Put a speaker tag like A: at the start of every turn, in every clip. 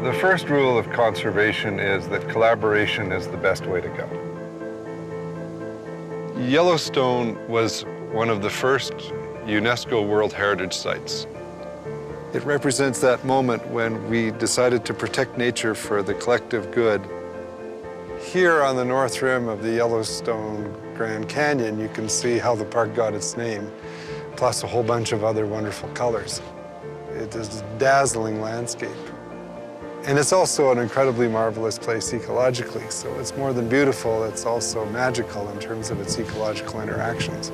A: The first rule of conservation is that collaboration is the best way to go. Yellowstone was one of the first UNESCO World Heritage Sites. It represents that moment when we decided to protect nature for the collective good. Here on the north rim of the Yellowstone Grand Canyon, you can see how the park got its name, plus a whole bunch of other wonderful colors. It is a dazzling landscape. And it's also an incredibly marvelous place ecologically, so it's more than beautiful, it's also magical in terms of its ecological interactions.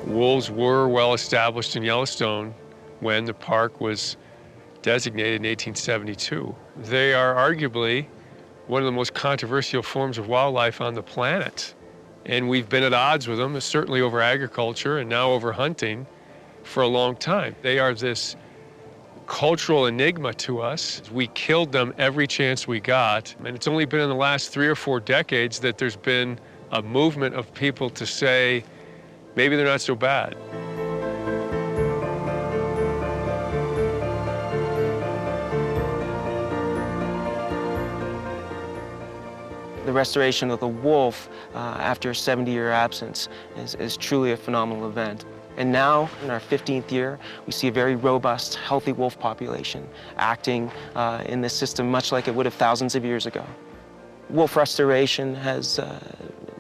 B: Wolves were well established in Yellowstone when the park was designated in 1872. They are arguably one of the most controversial forms of wildlife on the planet. And we've been at odds with them, certainly over agriculture and now over hunting, for a long time. They are this cultural enigma to us. We killed them every chance we got. And it's only been in the last 3 or 4 decades that there's been a movement of people to say, maybe they're not so bad.
C: The restoration of the wolf after a 70-year absence is truly a phenomenal event. And now, in our 15th year, we see a very robust, healthy wolf population acting in this system much like it would have thousands of years ago. Wolf restoration has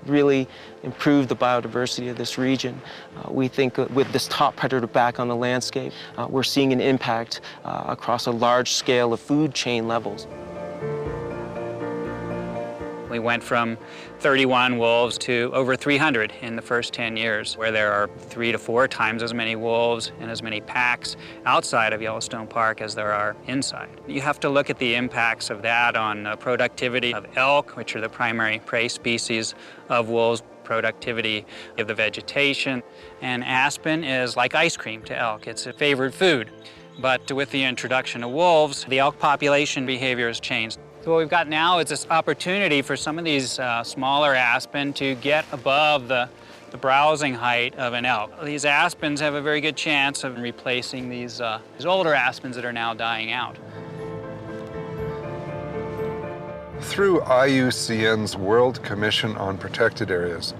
C: really improved the biodiversity of this region. We think with this top predator back on the landscape, we're seeing an impact across a large scale of food chain levels.
D: We went from 31 wolves to over 300 in the first 10 years, where there are 3 to 4 times as many wolves and as many packs outside of Yellowstone Park as there are inside. You have to look at the impacts of that on productivity of elk, which are the primary prey species of wolves, productivity of the vegetation. And aspen is like ice cream to elk. It's a favored food. But with the introduction of wolves, the elk population behavior has changed. So what we've got now is this opportunity for some of these smaller aspen to get above the browsing height of an elk. These aspens have a very good chance of replacing these older aspens that are now dying out.
A: Through IUCN's World Commission on Protected Areas,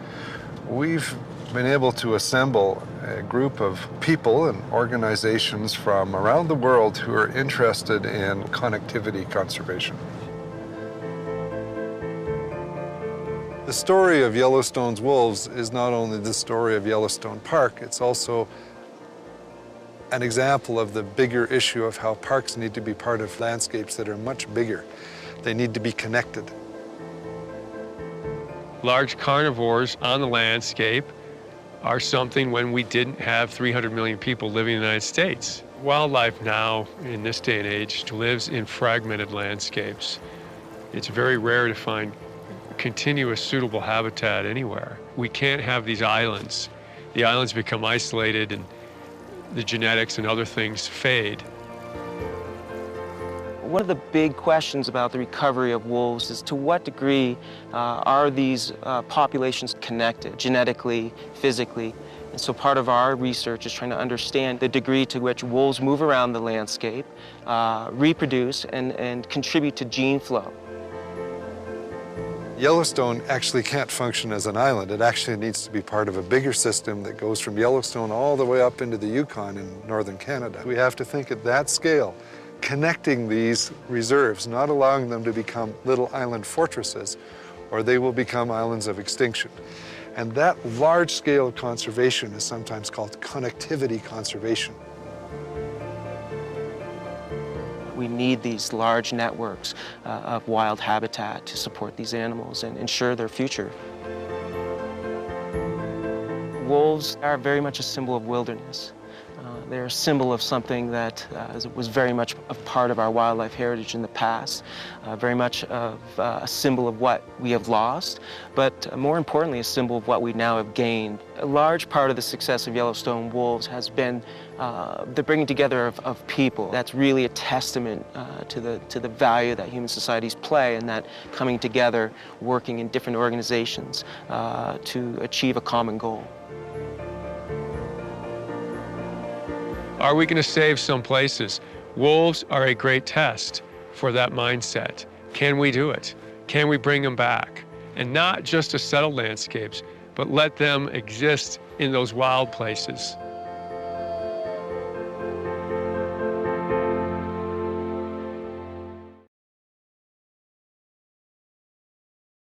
A: we've been able to assemble a group of people and organizations from around the world who are interested in connectivity conservation. The story of Yellowstone's wolves is not only the story of Yellowstone Park, it's also an example of the bigger issue of how parks need to be part of landscapes that are much bigger. They need to be connected.
B: Large carnivores on the landscape are something when we didn't have 300 million people living in the United States. Wildlife now, in this day and age, lives in fragmented landscapes. It's very rare to find continuous suitable habitat anywhere. We can't have these islands. The islands become isolated and the genetics and other things fade.
C: One of the big questions about the recovery of wolves is to what degree are these populations connected genetically, physically? And so part of our research is trying to understand the degree to which wolves move around the landscape, reproduce, and contribute to gene flow.
A: Yellowstone actually can't function as an island. It actually needs to be part of a bigger system that goes from Yellowstone all the way up into the Yukon in northern Canada. We have to think at that scale, connecting these reserves, not allowing them to become little island fortresses, or they will become islands of extinction. And that large scale of conservation is sometimes called connectivity conservation.
C: We need these large networks of wild habitat to support these animals and ensure their future. Wolves are very much a symbol of wilderness. They're a symbol of something that was very much a part of our wildlife heritage in the past, very much of a symbol of what we have lost, but more importantly, a symbol of what we now have gained. A large part of the success of Yellowstone wolves has been the bringing together of people. That's really a testament to the value that human societies play, and that coming together, working in different organizations to achieve a common goal.
B: Are we going to save some places? Wolves are a great test for that mindset. Can we do it? Can we bring them back? And not just to settled landscapes, but let them exist in those wild places.